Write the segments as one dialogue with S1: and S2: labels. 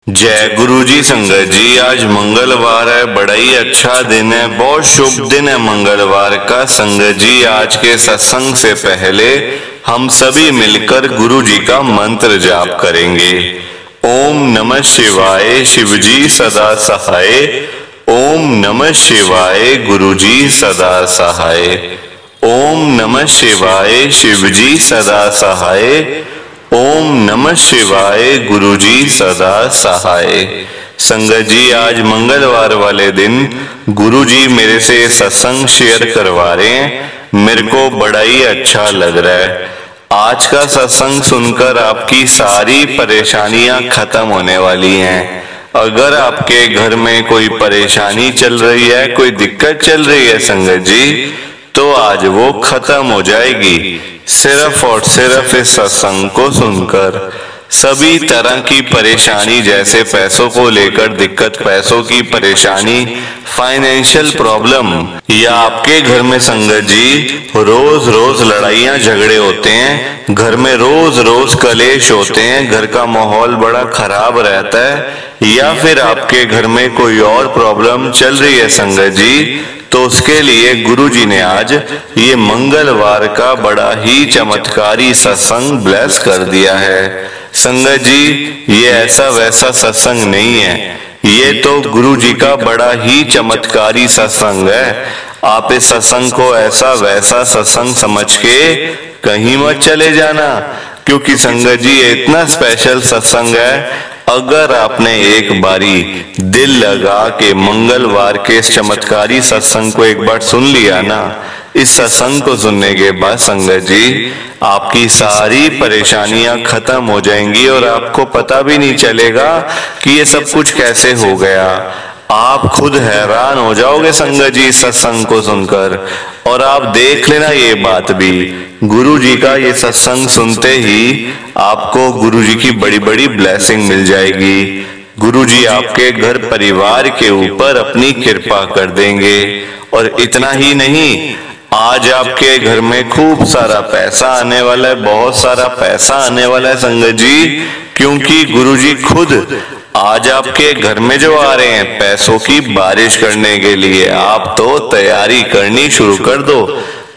S1: जय गुरु जी। संगत जी, आज मंगलवार है, बड़ा ही अच्छा दिन है, बहुत शुभ दिन है मंगलवार का। संगत जी, आज के सत्संग से पहले हम सभी मिलकर गुरु जी का मंत्र जाप करेंगे। ओम नमः शिवाय, शिव जी सदा सहाय। ओम नमः शिवाय, गुरु जी सदा सहाय। ओम नमः शिवाय, शिव जी सदा सहाय। ओम नमः शिवाय, गुरु जी सदा सहाय। संगत जी, आज मंगलवार वाले दिन गुरु जी मेरे से सत्संग शेयर करवा रहे हैं। मेरे को बड़ा ही अच्छा लग रहा है। आज का सत्संग सुनकर आपकी सारी परेशानियां खत्म होने वाली हैं। अगर आपके घर में कोई परेशानी चल रही है, कोई दिक्कत चल रही है संगत जी, तो आज वो खत्म हो जाएगी। सिर्फ और सिर्फ इस सत्संग को सुनकर सभी तरह की परेशानी, जैसे पैसों को लेकर दिक्कत, पैसों की परेशानी, फाइनेंशियल प्रॉब्लम, या आपके घर में संगत जी रोज रोज लड़ाइयां झगड़े होते हैं, घर में रोज रोज कलेश होते हैं, घर का माहौल बड़ा खराब रहता है, या फिर आपके घर में कोई और प्रॉब्लम चल रही है संगत जी, तो उसके लिए गुरु जी ने आज ये मंगलवार का बड़ा ही चमत्कारी सत्संग ब्लेस कर दिया है। संगत जी, ये ऐसा वैसा सत्संग नहीं है, ये तो गुरु जी का बड़ा ही चमत्कारी सत्संग है। आप इस सत्संग को ऐसा वैसा सत्संग समझ के कहीं मत चले जाना, क्योंकि संगत जी ये इतना स्पेशल सत्संग है। अगर आपने एक बारी दिल लगा के मंगलवार के इस चमत्कारी सत्संग को एक बार सुन लिया ना, इस सत्संग को सुनने के बाद संगत जी आपकी सारी परेशानियां खत्म हो जाएंगी और आपको पता भी नहीं चलेगा कि ये सब कुछ कैसे हो गया। आप खुद हैरान हो जाओगे संगत जी इस सत्संग को सुनकर। और आप देख लेना ये बात भी, गुरु जी का ये सत्संग सुनते ही आपको गुरु जी की बड़ी बड़ी ब्लेसिंग मिल जाएगी। गुरु जी आपके घर परिवार के ऊपर अपनी कृपा कर देंगे। और इतना ही नहीं, आज आपके घर में खूब सारा पैसा आने वाला है, बहुत सारा पैसा आने वाला है संगत जी, क्योंकि गुरु जी खुद आज आपके घर में जो आ रहे हैं पैसों की बारिश करने के लिए। आप तो तैयारी करनी शुरू कर दो।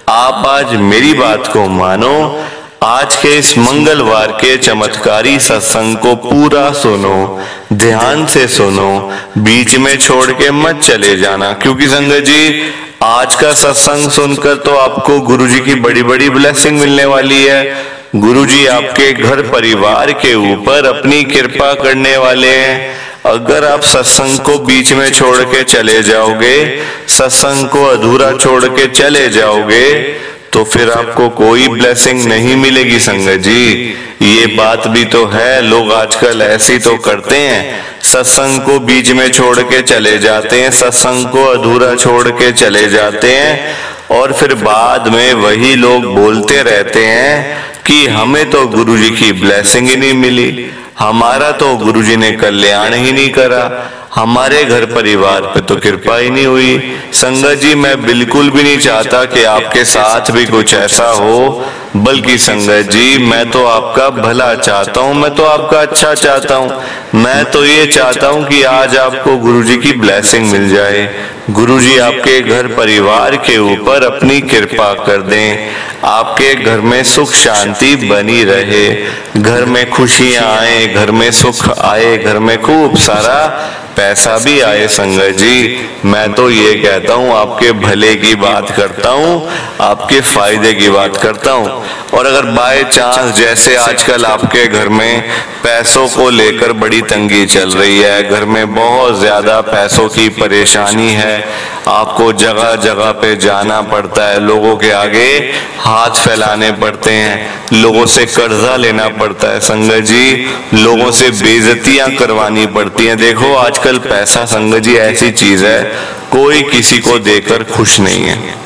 S1: आप आज मेरी बात को मानो, आज के इस मंगलवार के चमत्कारी सत्संग को पूरा सुनो, ध्यान से सुनो, बीच में छोड़ के मत चले जाना, क्योंकि संगत जी आज का सत्संग सुनकर तो आपको गुरु जी की बड़ी बड़ी ब्लेसिंग मिलने वाली है। गुरु जी आपके घर परिवार के ऊपर अपनी कृपा करने वाले हैं। अगर आप सत्संग को बीच में छोड़ के चले जाओगे, सत्संग को अधूरा छोड़ के चले जाओगे, तो फिर आपको कोई ब्लेसिंग नहीं मिलेगी संगत जी। ये बात भी तो है, लोग आजकल ऐसे तो करते हैं, सत्संग को बीच में छोड़ के चले जाते हैं, सत्संग को अधूरा छोड़ के चले जाते हैं, और फिर बाद में वही लोग बोलते रहते हैं कि हमें तो गुरु जी की ब्लेसिंग ही नहीं मिली, हमारा तो गुरु जी ने कल्याण ही नहीं करा, हमारे घर परिवार पे तो कृपा ही नहीं हुई। संगत जी, मैं बिल्कुल भी नहीं चाहता कि आपके साथ भी कुछ ऐसा हो, बल्कि संगत जी मैं तो आपका भला चाहता हूँ, मैं तो आपका अच्छा चाहता हूँ। मैं तो ये चाहता हूँ कि आज आपको गुरु जी की ब्लेसिंग मिल जाए, गुरु जी आपके घर परिवार के ऊपर अपनी कृपा कर दें, आपके घर में सुख शांति बनी रहे, घर में खुशियां आए, घर में सुख आए, घर में खूब सारा पैसा भी आए। संगत जी मैं तो ये कहता हूँ, आपके भले की बात करता हूँ, आपके फायदे की बात करता हूँ। और अगर बाय चांस जैसे आजकल आपके घर में पैसों को लेकर बड़ी तंगी चल रही है, घर में बहुत ज्यादा पैसों की परेशानी है, आपको जगह जगह पे जाना पड़ता है, लोगों के आगे हाथ फैलाने पड़ते हैं, लोगों से कर्जा लेना पड़ता है संगत जी, लोगों से बेइज्जतियां करवानी पड़ती हैं। देखो आजकल पैसा संगत जी ऐसी चीज है, कोई किसी को देकर खुश नहीं है,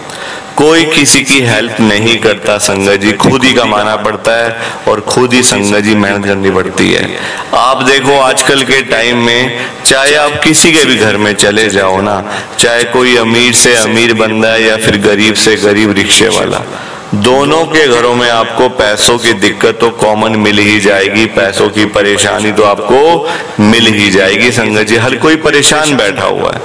S1: कोई किसी की हेल्प नहीं करता संगत जी, खुद ही कमाना पड़ता है और खुद ही संगत जी मेहनत करनी पड़ती है। आप देखो आजकल के टाइम में चाहे आप किसी के भी घर में चले जाओ ना, चाहे कोई अमीर से अमीर बंदा है या फिर गरीब से गरीब रिक्शे वाला, दोनों के घरों में आपको पैसों की दिक्कत तो कॉमन मिल ही जाएगी, पैसों की परेशानी तो आपको मिल ही जाएगी संगत जी। हर कोई परेशान बैठा हुआ है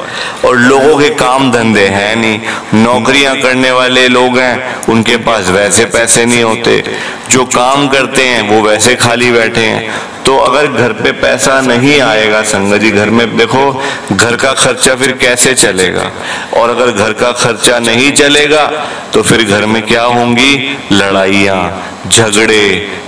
S1: और लोगों के काम धंधे हैं नहीं, नौकरियां करने वाले लोग हैं उनके पास वैसे पैसे नहीं होते, जो काम करते हैं वो वैसे खाली बैठे हैं। तो अगर घर पे पैसा नहीं आएगा संगत जी, घर में देखो घर का खर्चा फिर कैसे चलेगा, और अगर घर का खर्चा नहीं चलेगा तो फिर घर में क्या होंगी, लड़ाइयाँ, झगड़े,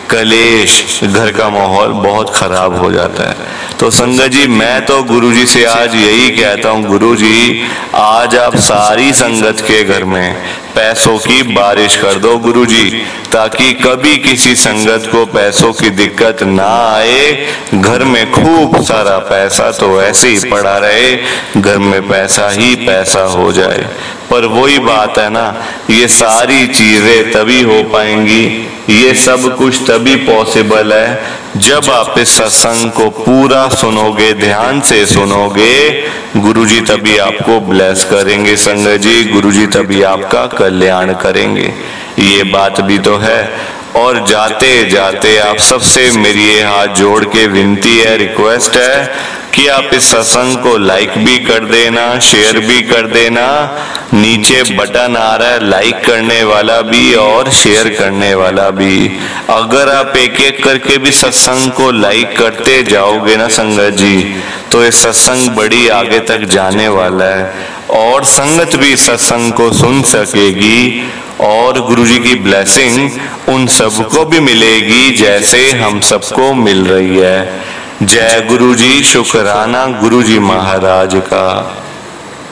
S1: कलेश, घर का माहौल बहुत खराब हो जाता है। तो संगत जी मैं तो गुरुजी से आज यही कहता हूँ, गुरुजी आज आप सारी संगत के घर में पैसों की बारिश कर दो गुरुजी, ताकि कभी किसी संगत को पैसों की दिक्कत ना आए। घर में खूब सारा पैसा तो ऐसे ही पड़ा रहे, घर में पैसा ही पैसा हो जाए। पर वही बात है ना, ये सारी चीजें तभी हो पाएंगी, ये सब कुछ तभी पॉसिबल है जब आप इस सत्संग को पूरा सुनोगे, ध्यान से सुनोगे। गुरुजी तभी आपको ब्लेस करेंगे संगत जी, गुरुजी तभी आपका कल्याण करेंगे, ये बात भी तो है। और जाते जाते आप सबसे मेरी ये हाथ जोड़ के विनती है, रिक्वेस्ट है कि आप इस सत्संग को लाइक भी कर देना, शेयर भी कर देना। नीचे बटन आ रहा है लाइक करने वाला भी और शेयर करने वाला भी। अगर आप एक एक करके भी सत्संग को लाइक करते जाओगे ना संगत जी, तो ये सत्संग बड़ी आगे तक जाने वाला है और संगत भी सत्संग को सुन सकेगी और गुरुजी की ब्लेसिंग उन सबको भी मिलेगी जैसे हम सबको मिल रही है। जय गुरुजी, शुक्राना गुरुजी महाराज का।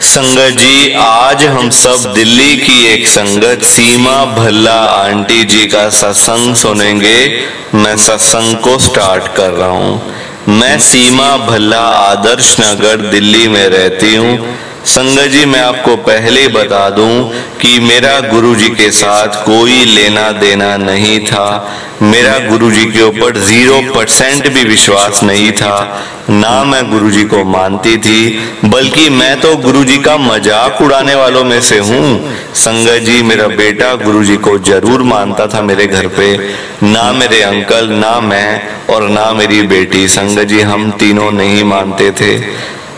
S1: संगत जी आज हम सब दिल्ली की एक संगत सीमा भल्ला आंटी जी का सत्संग सुनेंगे। मैं सत्संग को स्टार्ट कर रहा हूँ। मैं सीमा भल्ला आदर्श नगर दिल्ली में रहती हूँ। संगत जी मैं आपको पहले ही बता दूं कि मेरा गुरुजी के साथ कोई लेना देना नहीं था, मेरा गुरुजी के ऊपर 0% भी विश्वास नहीं था, ना मैं गुरुजी को मानती थी, बल्कि मैं तो गुरुजी का मजाक उड़ाने वालों में से हूँ। संगत जी मेरा बेटा गुरुजी को जरूर मानता था मेरे घर पे, ना मेरे अंकल, ना मैं और ना मेरी बेटी। संगत जी हम तीनों नहीं मानते थे।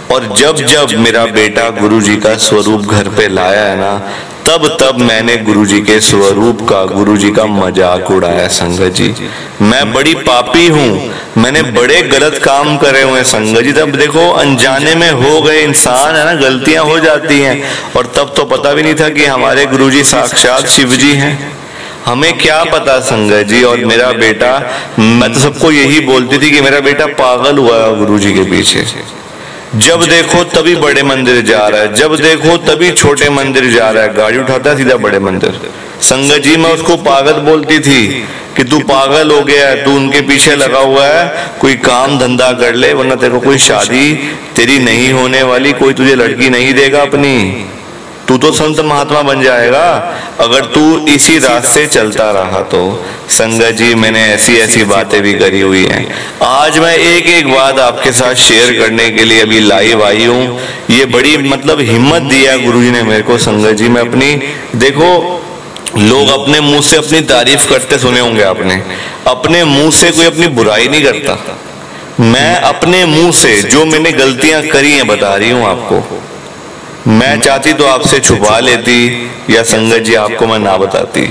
S1: और जब जब मेरा बेटा गुरुजी का स्वरूप घर पे लाया है ना, तब तब मैंने गुरुजी के स्वरूप का, गुरुजी का मजाक उड़ाया। संगत जी मैं बड़ी पापी हूँ, मैंने बड़े गलत काम करे हुए संगत जी। तब देखो अनजाने में हो गए, इंसान है ना, गलतियां हो जाती हैं। और तब तो पता भी नहीं था कि हमारे गुरुजी साक्षात शिव जी हैं, हमें क्या पता संगत जी। और मेरा बेटा, मैं तो सबको यही बोलती थी कि मेरा बेटा पागल हुआ गुरुजी के पीछे। जब देखो तभी बड़े मंदिर जा रहा है, जब देखो तभी छोटे मंदिर जा रहा है, गाड़ी उठाता है सीधा बड़े मंदिर। संगत जी मैं उसको पागल बोलती थी कि तू पागल हो गया है, तू उनके पीछे लगा हुआ है, कोई काम धंधा कर ले, वरना देखो कोई शादी तेरी नहीं होने वाली, कोई तुझे लड़की नहीं देगा अपनी, तू तो संत महात्मा बन जाएगा अगर तू इसी रास्ते चलता रहा तो। संगत जी मैंने ऐसी ऐसी बातें भी करी हुई हैं। आज मैं एक एक बात आपके साथ शेयर करने के लिए अभी लाइव आई हूँ। ये बड़ी मतलब हिम्मत दिया गुरुजी ने मेरे को। संगत जी मैं अपनी, देखो लोग अपने मुंह से अपनी तारीफ करते सुने होंगे आपने, अपने मुंह से कोई अपनी बुराई नहीं करता। मैं अपने मुंह से जो मैंने गलतियां करी हैं बता रही हूँ आपको। मैं चाहती तो आपसे छुपा लेती या संगत जी आपको मैं ना बताती,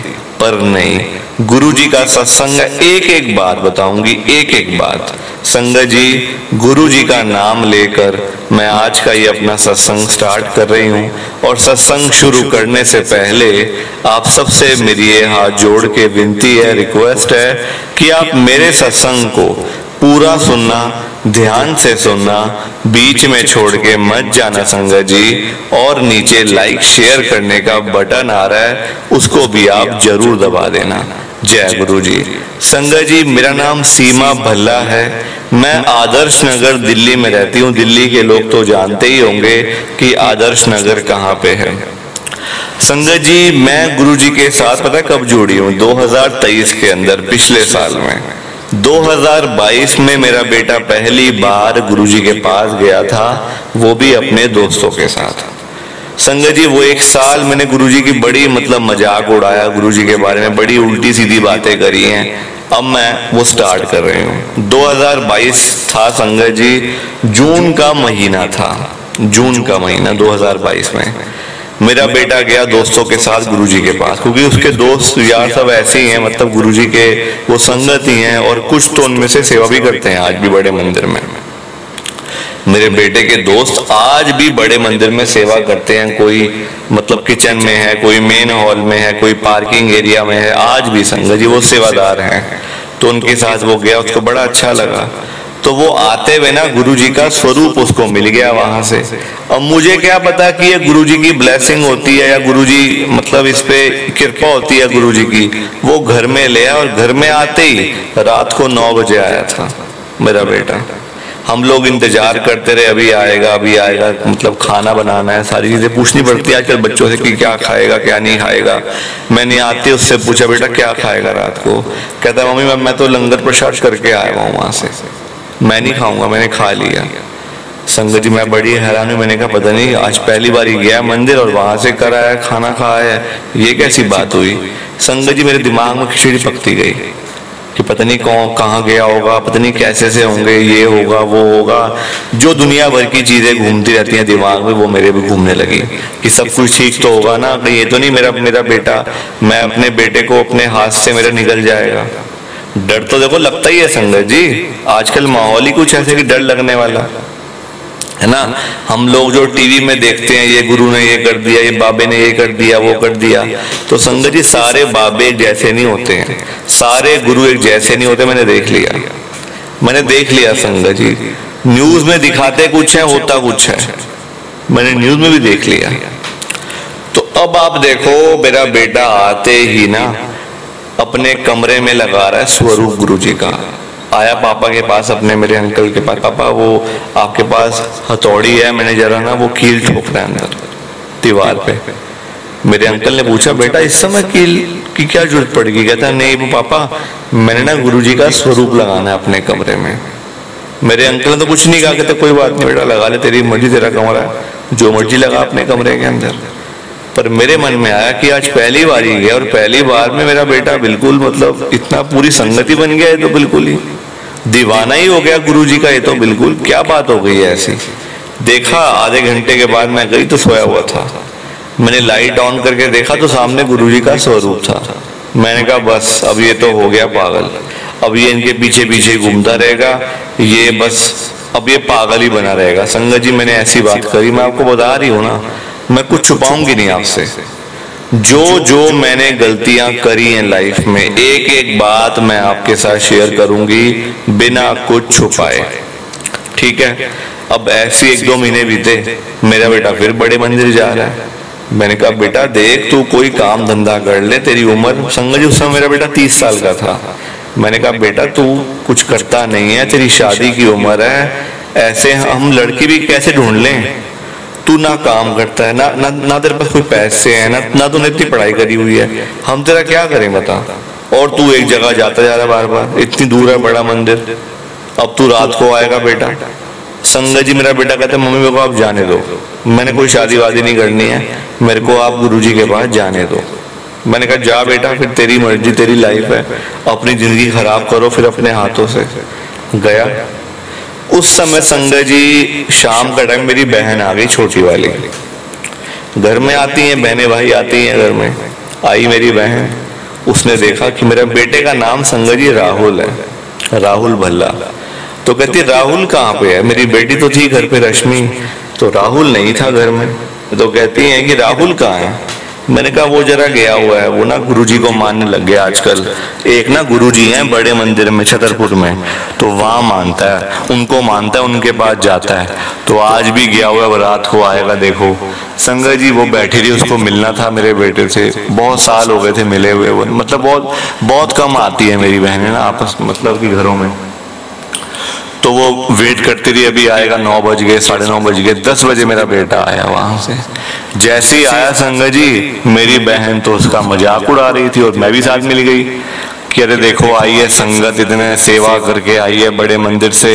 S1: पर नहीं, गुरुजी का सत्संग एक एक बात बताऊंगी, एक एक बात। संगत जी गुरुजी का नाम लेकर मैं आज का ये अपना सत्संग स्टार्ट कर रही हूँ। और सत्संग शुरू करने से पहले आप सबसे मेरी ये हाथ जोड़ के विनती है, रिक्वेस्ट है कि आप मेरे सत्संग को पूरा सुनना, ध्यान से सुनना, बीच में छोड़ के मत जाना संगत जी। और नीचे लाइक शेयर करने का बटन आ रहा है, उसको भी आप जरूर दबा देना। जय गुरु जी। संगत जी मेरा नाम सीमा भल्ला है, मैं आदर्श नगर दिल्ली में रहती हूँ। दिल्ली के लोग तो जानते ही होंगे कि आदर्श नगर कहाँ पे है। संगत जी मैं गुरुजी के साथ पता कब जुड़ी हूँ, 2023 के अंदर, पिछले साल में। 2022 में मेरा बेटा पहली बार गुरुजी के पास गया था, वो भी अपने दोस्तों के साथ। संगत जी वो एक साल मैंने गुरुजी की बड़ी मतलब मजाक उड़ाया, गुरुजी के बारे में बड़ी उल्टी सीधी बातें करी हैं। अब मैं वो स्टार्ट कर रही हूँ। 2022 था संगत जी, जून का महीना था, जून का महीना 2022 में मेरा बेटा गया दोस्तों के साथ गुरुजी के पास, क्योंकि उसके दोस्त यार सब ऐसे ही हैं, मतलब गुरुजी के वो संगत ही हैं, और कुछ तो उनमें से सेवा भी करते हैं आज भी बड़े मंदिर में। मेरे बेटे के दोस्त आज भी बड़े मंदिर में सेवा करते हैं, कोई मतलब किचन में है, कोई मेन हॉल में है, कोई पार्किंग एरिया में है, आज भी संगत जी वो सेवादार हैं। तो उनके साथ वो गया, उसको बड़ा अच्छा लगा। तो वो आते हुए ना गुरुजी का स्वरूप उसको मिल गया वहां से। अब मुझे क्या पता कि ये गुरुजी की ब्लेसिंग होती है या गुरुजी मतलब इस पे कृपा होती है गुरुजी की। वो घर में ले आया और घर में आते ही रात को 9 बजे आया था मेरा बेटा। हम लोग इंतजार करते रहे, अभी आएगा अभी आएगा, मतलब खाना बनाना है, सारी चीजें पूछनी पड़ती है आजकल बच्चों से कि क्या खाएगा क्या नहीं खाएगा। मैंने आते उससे पूछा बेटा क्या खाएगा रात को, कहता मम्मी मैं तो लंगर प्रसाद करके आया हूँ वहां से, मैं नहीं खाऊंगा, मैंने खा लिया। संगत जी मैं बड़ी हैरान हूँ, मैंने कहा पता नहीं आज पहली बार ही गया मंदिर और वहां से कराया खाना खाया है, ये कैसी बात हुई। संगत जी मेरे दिमाग में खिचड़ी पकती गई कि पता नहीं कौन कहाँ गया होगा, पता नहीं कैसे से होंगे, ये होगा वो होगा, जो दुनिया भर की चीजें घूमती रहती हैं दिमाग में वो मेरे भी घूमने लगी कि सब कुछ ठीक तो होगा ना, ये तो नहीं मेरा बेटा, मैं अपने बेटे को अपने हाथ से मेरा निकल जाएगा। डर तो देखो लगता ही है संगत जी, आजकल माहौल ही कुछ ऐसे कि डर लगने वाला है ना। हम लोग जो टीवी में देखते हैं ये गुरु ने ये कर दिया, ये बाबे ने ये कर दिया वो कर दिया, तो संगत जी सारे बाबे एक जैसे नहीं होते हैं, सारे गुरु एक जैसे नहीं होते। मैंने देख लिया संगत जी, न्यूज में दिखाते कुछ है होता कुछ है, मैंने न्यूज में भी देख लिया। तो अब आप देखो मेरा बेटा आते ही ना अपने कमरे में लगा रहा है स्वरूप गुरुजी का। आया पापा के पास, अपने मेरे अंकल के पास, पापा वो आपके पास हथौड़ी है, मैंने जरा ना वो कील ठोक रहा है अंदर दीवार पे। मेरे अंकल ने पूछा बेटा इस समय कील की क्या जरूरत पड़ेगी, कहता नहीं वो पापा मैंने ना गुरुजी का स्वरूप लगाना है अपने कमरे में। मेरे अंकल ने तो कुछ नहीं कहा, कहते कोई बात नहीं बेटा लगा ले, तेरी मर्जी, तेरा कमरा है, जो मर्जी लगा अपने कमरे के अंदर। पर मेरे मन में आया कि आज पहली बार ही गया और पहली बार में मेरा बेटा बिल्कुल मतलब इतना पूरी संगति बन गया है, तो बिल्कुल ही दीवाना ही हो गया गुरुजी का, ये तो बिल्कुल क्या बात हो गई है ऐसी। देखा आधे घंटे के बाद मैं गई तो सोया हुआ था, मैंने लाइट ऑन करके देखा तो सामने गुरुजी का स्वरूप था। मैंने कहा बस अब ये तो हो गया पागल, अब ये इनके पीछे पीछे घूमता रहेगा, ये बस अब ये पागल ही बना रहेगा। संगत जी मैंने ऐसी बात करी, मैं आपको बता रही हूँ ना, मैं कुछ छुपाऊंगी नहीं आपसे। जो मैंने गलतियां करी हैं लाइफ में, एक एक बात मैं आपके साथ शेयर करूंगी बिना कुछ छुपाए, ठीक है। अब ऐसे 1-2 महीने बीते, मेरा बेटा फिर बड़े मंदिर जा रहा है। मैंने कहा बेटा देख तू कोई काम धंधा कर ले, तेरी उम्र, संगत जी उस समय मेरा बेटा 30 साल का था। मैंने कहा बेटा तू कुछ करता नहीं है, तेरी शादी की उम्र है, ऐसे हम लड़की भी कैसे ढूंढ लें, तू ना काम करता है ना तेरे पास कोई पैसे हैं, ना तूने इतनी पढ़ाई करी हुई है, हम तेरा क्या करें बता, और तू एक जगह जाता जा रहा है बार बार, इतनी दूर है बड़ा मंदिर, अब तू रात को आएगा बेटा। संगत जी मेरा बेटा कहता है मम्मी मेरे को आप जाने दो, मैंने कोई शादी वादी नहीं करनी है, मेरे को आप गुरुजी के पास जाने दो। मैंने कहा जा बेटा, फिर तेरी मर्जी, तेरी लाइफ है, अपनी जिंदगी खराब करो फिर अपने हाथों से। गया उस समय संगत जी शाम का टाइम, मेरी बहन आ गई छोटी वाली, घर में आती हैं बहनें भाई आती हैं घर में, आई मेरी बहन, उसने देखा कि मेरे बेटे का नाम संगत जी राहुल है, राहुल भल्ला। तो कहती राहुल कहाँ पे है, मेरी बेटी तो थी घर पे रश्मि, तो राहुल नहीं था घर में। तो कहती हैं कि राहुल कहाँ है। मैंने कहा वो जरा गया हुआ है, वो ना गुरुजी को मानने लग गया आजकल। एक ना गुरुजी हैं बड़े मंदिर में छतरपुर में, तो वहां मानता है, उनको मानता है, उनके पास जाता है। तो आज भी गया हुआ है, रात को आएगा। देखो संगत जी वो बैठी रही, उसको मिलना था मेरे बेटे से, बहुत साल हो गए थे मिले हुए, वो मतलब बहुत कम आती है मेरी बहनें ना आपस मतलब की घरों में। तो वो वेट करती रही, अभी आएगा, 9 बज गए, 9:30 बज गए, 10 बजे मेरा बेटा आया वहां से। जैसे ही आया संगत जी, मेरी बहन तो उसका मजाक उड़ा रही थी और मैं भी साथ मिल गई। कि अरे देखो आई है संगत, इतने सेवा करके आई है बड़े मंदिर से,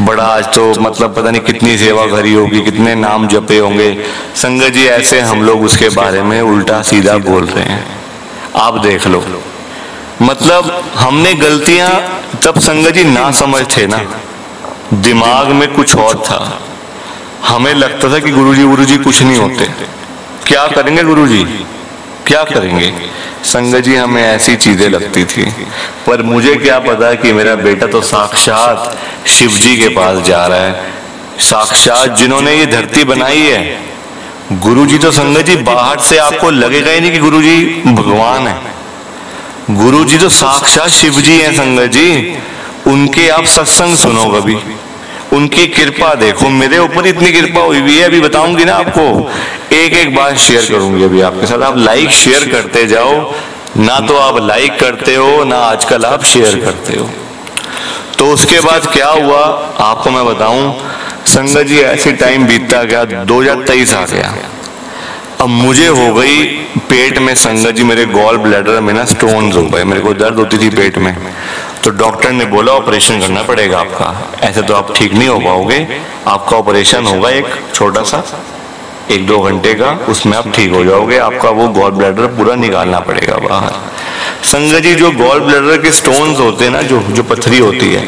S1: बड़ा आज तो मतलब पता नहीं कितनी सेवा करी होगी, कितने नाम जपे होंगे। संगत जी ऐसे हम लोग उसके बारे में उल्टा सीधा बोल रहे हैं। आप देख लो, मतलब हमने गलतियां तब संगत जी ना समझ थे ना, दिमाग में कुछ और था। हमें लगता था कि गुरुजी कुछ नहीं होते, क्या करेंगे गुरुजी, क्या करेंगे। संगत जी हमें ऐसी चीजें लगती थी, पर मुझे क्या पता कि मेरा बेटा तो साक्षात शिव जी के पास जा रहा है, साक्षात जिन्होंने ये धरती बनाई है। गुरुजी तो संगत जी बाहर से आपको लगेगा ही नहीं कि गुरुजी भगवान है, गुरुजी तो साक्षात शिव जी हैं संगत जी। उनके आप सत्संग सुनो कभी, उनकी कृपा देखो। मेरे ऊपर इतनी कृपा हुई हुई है, अभी बताऊंगी ना आपको, एक एक बात शेयर करूंगी अभी आपके साथ। आप लाइक शेयर करते जाओ, ना तो आप लाइक करते हो ना आजकल आप शेयर करते हो। तो उसके बाद क्या हुआ आपको मैं बताऊं संगत जी, ऐसी टाइम बीतता गया, 2023 आ गया। अब मुझे हो गई पेट में संगत जी, मेरे गॉल ब्लैडर में ना स्टोन्स हो गए, मेरे को दर्द होती थी पेट में। तो डॉक्टर ने बोला ऑपरेशन करना पड़ेगा आपका, ऐसे तो आप ठीक नहीं हो पाओगे, आपका ऑपरेशन होगा एक छोटा सा 1-2 घंटे का, उसमें आप ठीक हो जाओगे, आपका वो गॉल ब्लैडर पूरा निकालना पड़ेगा बाहर। संगत जी जो गॉल ब्लैडर के स्टोन्स होते हैं ना, जो पथरी होती है,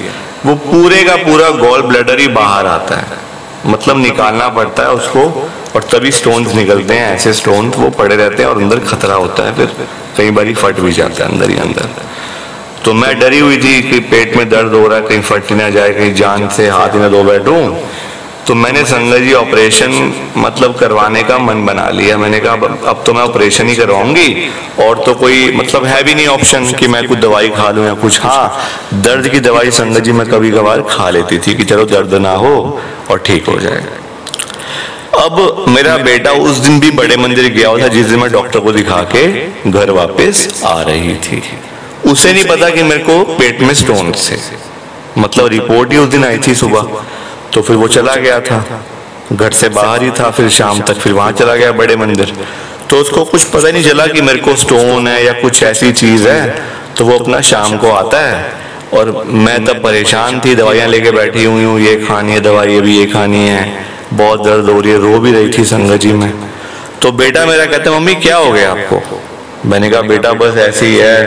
S1: वो पूरे का पूरा गॉल ब्लैडर ही बाहर आता है, मतलब निकालना पड़ता है उसको, और तभी स्टोन्स निकलते हैं। ऐसे स्टोन्स वो पड़े रहते हैं और अंदर खतरा होता है, फिर कई बार फट भी जाता है अंदर ही अंदर। तो मैं डरी हुई थी कि पेट में दर्द हो रहा है, कहीं फट ना जाए, कहीं जान से हाथ ही ना धो बैठूं। तो मैंने संगत जी ऑपरेशन मतलब करवाने का मन बना लिया। मैंने कहा अब तो मैं ऑपरेशन ही करवाऊंगी, और तो कोई मतलब है भी नहीं ऑप्शन कि मैं कुछ दवाई खा लूं या कुछ। हाँ, दर्द की दवाई संगत जी मैं कभी कभार खा लेती थी कि चलो दर्द ना हो और ठीक हो जाए। अब मेरा बेटा उस दिन भी बड़े मंदिर गया हुआ था जिस दिन मैं डॉक्टर को दिखा के घर वापस आ रही थी। उसे नहीं पता कि मेरे को पेट में स्टोन से, मतलब रिपोर्ट ही उस दिन आई थी सुबह। तो फिर वो चला गया था, घर से बाहर ही था, फिर शाम तक फिर वहां चला गया बड़े मंदिर। तो उसको कुछ पता नहीं चला कि मेरे को स्टोन है या कुछ ऐसी चीज है। तो वो अपना शाम को आता है, और मैं तब परेशान थी, दवाइयां लेके बैठी हुई हूँ, ये खानी है दवाई, अभी ये खानी है, बहुत दर्द हो रही है, रो भी रही थी संगत जी में। तो बेटा मेरा कहता है मम्मी क्या हो गया आपको। मैंने कहा बेटा बस ऐसे ही है,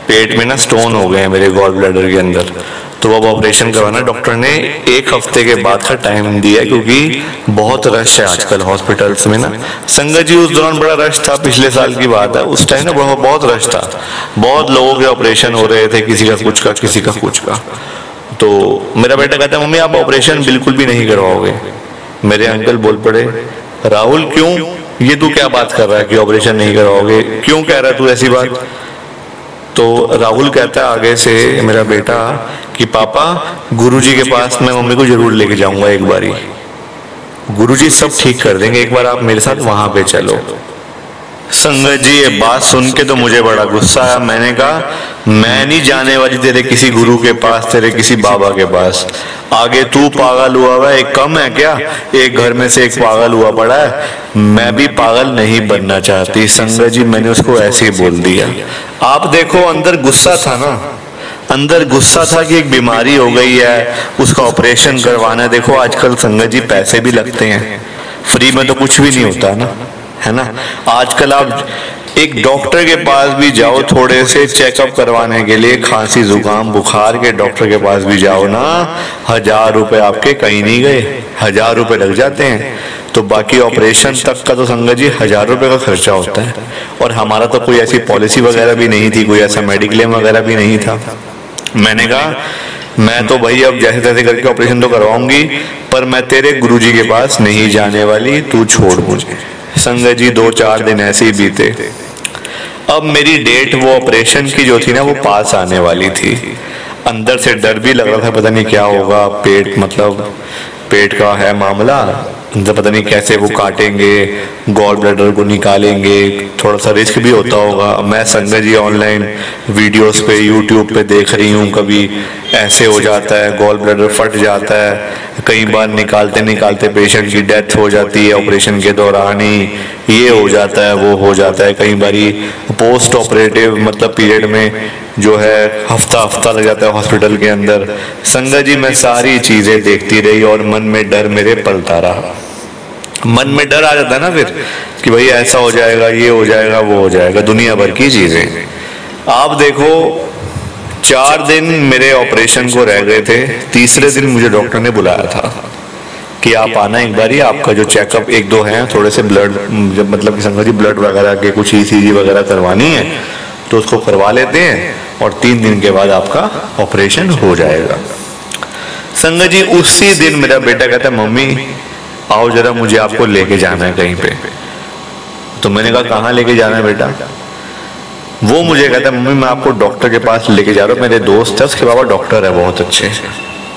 S1: पेट में ना स्टोन हो गए हैं मेरे गॉल ब्लैडर के अंदर, तो अब ऑपरेशन करवाना। डॉक्टर ने 1 हफ्ते के बाद का टाइम दिया, क्योंकि बहुत रश है आजकल हॉस्पिटल्स में ना। संगत जी उस दौरान बड़ा रश था, पिछले साल की बात है, उस टाइम ना बहुत रश था, बहुत लोगों के ऑपरेशन हो रहे थे, किसी का कुछ का किसी का कुछ का। तो मेरा बेटा कहता है मम्मी आप ऑपरेशन बिल्कुल भी नहीं करवाओगे। मेरे अंकल बोल पड़े राहुल क्यों, ये तू क्या बात कर रहा है कि ऑपरेशन नहीं करवाओगे, क्यों कह रहा है तू ऐसी बात। तो राहुल कहता है आगे से मेरा बेटा कि पापा गुरुजी के पास मैं मम्मी को जरूर लेके जाऊंगा एक बारी, गुरुजी सब ठीक कर देंगे, एक बार आप मेरे साथ वहां पे चलो। संगत जी ये बात सुन के तो मुझे बड़ा गुस्सा आया। मैंने कहा मैं नहीं जाने वाली तेरे किसी गुरु के पास, तेरे किसी बाबा के पास। आगे तू पागल हुआ है, एक कम है क्या, एक घर में से एक पागल हुआ पड़ा है, मैं भी पागल नहीं बनना चाहती। संगत जी मैंने उसको ऐसे ही बोल दिया। आप देखो अंदर गुस्सा था ना, अंदर गुस्सा था कि एक बीमारी हो गई है, उसका ऑपरेशन करवाना है। देखो आजकल संगत जी पैसे भी लगते हैं, फ्री में तो कुछ भी नहीं होता ना, है ना। आजकल आप एक डॉक्टर के पास भी जाओ थोड़े से चेकअप करवाने के लिए, खांसी जुकाम बुखार के डॉक्टर के पास भी जाओ ना, 1000 रुपए आपके कहीं नहीं गए, 1000 रुपए लग जाते हैं। तो बाकी ऑपरेशन तक का तो संगत जी 1000 रुपए का खर्चा होता है। और हमारा तो कोई ऐसी पॉलिसी वगैरह भी नहीं थी, कोई ऐसा मेडिक्लेम वगैरह भी नहीं था। मैंने कहा मैं तो भाई अब जैसे तैसे करके ऑपरेशन तो करवाऊंगी, पर मैं तेरे गुरुजी के पास नहीं जाने वाली, तू छोड़ मुझे। संगत जी 2-4 दिन ऐसे ही बीते। अब मेरी डेट वो ऑपरेशन की जो थी ना वो पास आने वाली थी। अंदर से डर भी लग रहा था, पता नहीं क्या होगा, पेट मतलब पेट का है मामला, अंदर पता नहीं कैसे वो काटेंगे, गॉल ब्लैडर को निकालेंगे, थोड़ा सा रिस्क भी होता होगा। मैं संगत जी ऑनलाइन वीडियोस पे यूट्यूब पे देख रही हूँ, कभी ऐसे हो जाता है, गॉल ब्लैडर फट जाता है, कई बार निकालते निकालते पेशेंट की डेथ हो जाती है ऑपरेशन के दौरान ही, ये हो जाता है वो हो जाता है। कई बार पोस्ट ऑपरेटिव मतलब पीरियड में जो है हफ्ता हफ्ता लग जाता है हॉस्पिटल के अंदर। संगत जी मैं सारी चीजें देखती रही और मन में डर मेरे पलता रहा। मन में डर आ जाता है ना फिर कि भाई ऐसा हो जाएगा, ये हो जाएगा, वो हो जाएगा, दुनिया भर की चीजें। आप देखो 4 दिन मेरे ऑपरेशन को रह गए थे। तीसरे दिन मुझे डॉक्टर ने बुलाया था कि आप आना एक बार, आपका जो चेकअप 1-2 हैं, थोड़े से ब्लड, जब मतलब कि संगत जी ब्लड वगैरह के कुछ ECG वगैरह करवानी है तो उसको करवा लेते हैं और 3 दिन के बाद आपका ऑपरेशन हो जाएगा। संगत जी उसी दिन मेरा बेटा कहता है मम्मी आओ जरा मुझे आपको लेके जाना है कहीं पे। तो मैंने कहा कहाँ लेके जाना है बेटा? वो मुझे कहता है मम्मी मैं आपको डॉक्टर के पास लेके जा रहा हूँ, मेरे दोस्त है उसके बाबा डॉक्टर है बहुत अच्छे,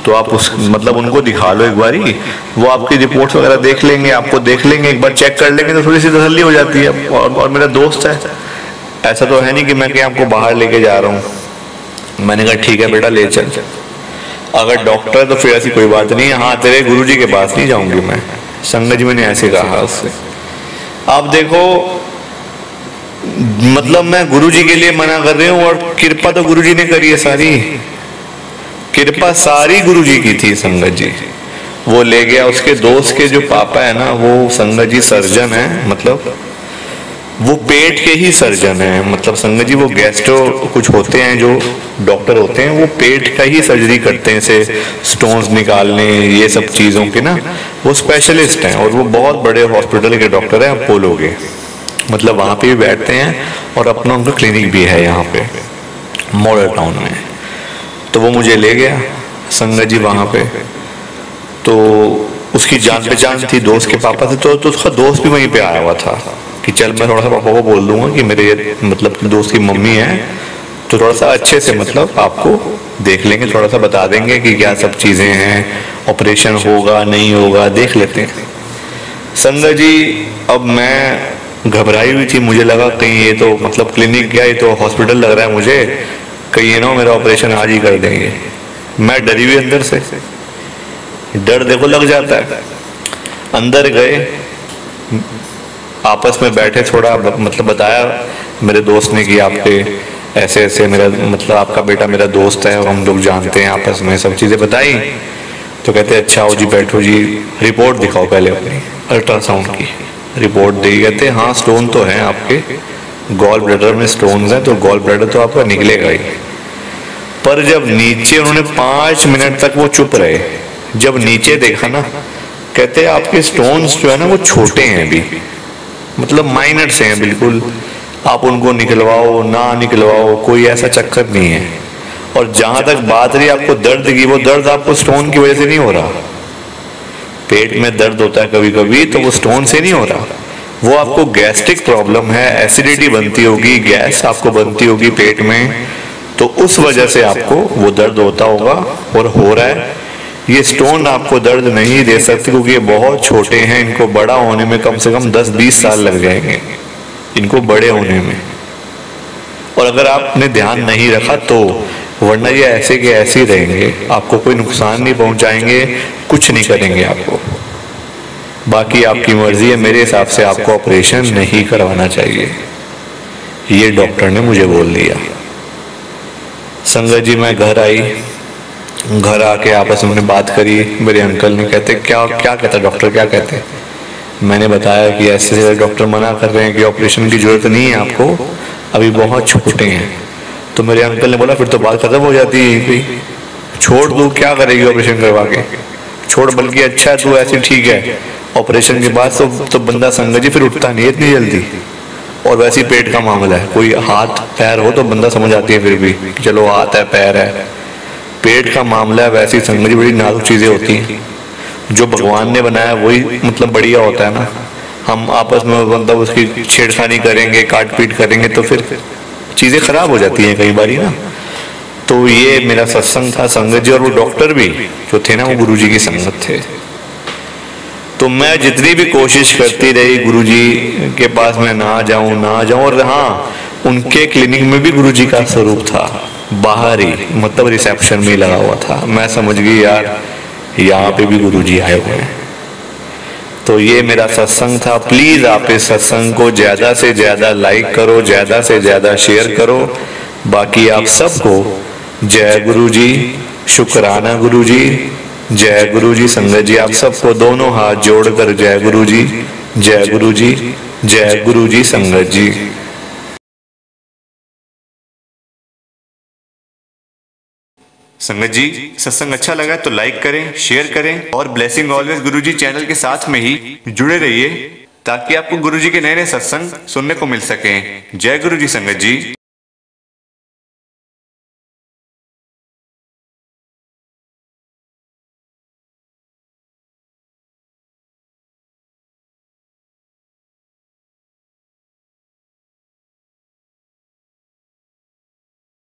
S1: तो आप उस मतलब उनको दिखा लो एक बारी, वो आपकी रिपोर्ट्स वगैरह देख लेंगे, आपको देख लेंगे, एक बार चेक कर लेंगे तो थोड़ी सी तसल्ली हो जाती है। और मेरा दोस्त है, ऐसा तो है नहीं कि मैं कहीं आपको बाहर लेके जा रहा हूँ। मैंने कहा ठीक है बेटा ले चल, अगर डॉक्टर है तो फिर ऐसी कोई बात नहीं है, हाँ तेरे गुरुजी के पास नहीं जाऊंगी मैं। संगत जी मैंने ऐसे कहा उससे। आप देखो मतलब मैं गुरुजी के लिए मना कर रही हूँ और कृपा तो गुरुजी ने करी है, सारी कृपा सारी गुरुजी की थी। संगत जी वो ले गया, उसके दोस्त के जो पापा है ना वो संगत जी सर्जन है, मतलब वो पेट के ही सर्जन है, मतलब संगत जी वो गैस्ट्रो कुछ होते हैं जो डॉक्टर होते हैं, वो पेट का ही सर्जरी करते हैं, जैसे स्टोन्स निकालने ये सब चीज़ों के ना, वो स्पेशलिस्ट हैं और वो बहुत बड़े हॉस्पिटल के डॉक्टर हैं अपोलो के, मतलब वहाँ पे भी बैठते हैं और अपना उनका क्लिनिक भी है यहाँ पे मॉडल टाउन में। तो वो मुझे ले गया संगत जी वहाँ पे, तो उसकी जान पहचान थी दोस्त के पापा से, तो उसका दोस्त भी वहीं पे आया हुआ था कि चल मैं थोड़ा सा पापा को बोल दूंगा कि मेरे मतलब दोस्त की मम्मी है, तो थोड़ा सा अच्छे से मतलब आपको देख लेंगे, थोड़ा सा बता देंगे कि क्या सब चीज़ें हैं, ऑपरेशन होगा नहीं होगा देख लेते हैं। संगत जी अब मैं घबराई हुई थी, मुझे लगा कहीं ये तो मतलब क्लिनिक गया, ये तो हॉस्पिटल लग रहा है मुझे, कहीं ये ना मेरा ऑपरेशन आज ही कर देंगे। मैं डरी हुई अंदर से, डर देखो लग जाता है। अंदर गए, आपस में बैठे, थोड़ा मतलब बताया मेरे दोस्त ने कि आपके ऐसे ऐसे मेरा मतलब आपका बेटा मेरा दोस्त है और हम लोग जानते हैं आपस में, सब चीज़ें बताई। तो कहते अच्छा हो जी बैठो जी, रिपोर्ट दिखाओ पहले अपनी अल्ट्रासाउंड की। रिपोर्ट दी, कहते हाँ स्टोन तो हैं आपके, गॉल ब्लैडर में स्टोन्स हैं तो गॉल ब्लैडर तो आपका निकलेगा ही। पर जब नीचे उन्होंने 5 मिनट तक वो चुप रहे, जब नीचे देखा ना कहते आपके स्टोन्स जो है ना वो छोटे हैं अभी, मतलब माइनर से हैं बिल्कुल, आप उनको निकलवाओ ना निकलवाओ कोई ऐसा चक्कर नहीं है। और जहां तक बात रही आपको दर्द की, वो दर्द आपको स्टोन की वजह से नहीं हो रहा। पेट में दर्द होता है कभी कभी तो वो स्टोन से नहीं हो रहा, वो आपको गैस्ट्रिक प्रॉब्लम है, एसिडिटी बनती होगी, गैस आपको बनती होगी पेट में, तो उस वजह से आपको वो दर्द होता होगा और हो रहा है। ये स्टोन आपको दर्द नहीं दे सकते क्योंकि ये बहुत छोटे हैं, इनको बड़ा होने में कम से कम 10-20 साल लग जाएंगे इनको बड़े होने में, और अगर आपने ध्यान नहीं रखा तो, वरना ये ऐसे के ऐसे ही रहेंगे, आपको कोई नुकसान नहीं पहुंचाएंगे, कुछ नहीं करेंगे आपको। बाकी आपकी मर्जी है, मेरे हिसाब से आपको ऑपरेशन नहीं करवाना चाहिए, ये डॉक्टर ने मुझे बोल दिया। संगत जी मैं घर आई, घर आके आपस में बात करी, मेरे अंकल ने कहते क्या क्या कहता डॉक्टर क्या कहते, मैंने बताया कि ऐसे डॉक्टर मना कर रहे हैं कि ऑपरेशन की जरूरत नहीं है आपको, अभी बहुत छोटे हैं। तो मेरे अंकल ने बोला फिर तो बात खत्म हो जाती है यहीं पे, छोड़ दो क्या करेगी ऑपरेशन करवा के, छोड़, बल्कि अच्छा है तू ऐसे ठीक है, ऑपरेशन के बाद तो बंदा संगत जी फिर उठता नहीं इतनी जल्दी, और वैसे ही पेट का मामला है, कोई हाथ पैर हो तो बंदा समझ आती है फिर भी चलो हाथ है पैर है, पेट का मामला है, वैसी संगत जी बड़ी नाजुक चीजें होती हैं, जो भगवान ने बनाया वही मतलब बढ़िया होता है ना, हम आपस में मतलब उसकी छेड़खानी करेंगे काट पीट करेंगे तो फिर चीजें खराब हो जाती हैं कई बारी ना। तो ये मेरा सत्संग था संगत जी, और वो डॉक्टर भी जो थे ना वो गुरुजी की संगत थे। तो मैं जितनी भी कोशिश करती रही गुरुजी के पास मैं ना जाऊं, और हाँ उनके क्लिनिक में भी गुरुजी का स्वरूप था, बाहर ही मतलब रिसेप्शन में ही लगा हुआ था। मैं समझ गई यार यहाँ पे भी गुरुजी आए हुए हैं। तो ये मेरा सत्संग था। प्लीज आप इस सत्संग को ज्यादा से ज्यादा लाइक करो, ज्यादा से ज्यादा शेयर करो, बाकी आप सबको जय गुरु जी, शुक्राना गुरु जी, जय गुरु जी। संगत जी आप सबको दोनों हाथ जोड़कर जय गुरु जी, जय गुरु जी, जय गुरु जी। संगत जी सत्संग अच्छा लगा तो लाइक करें, शेयर करें और ब्लेसिंग ऑलवेज गुरुजी चैनल के साथ में ही जुड़े रहिए ताकि आपको गुरुजी के नए नए सत्संग सुनने को मिल सकें। जय गुरु जी संगत जी।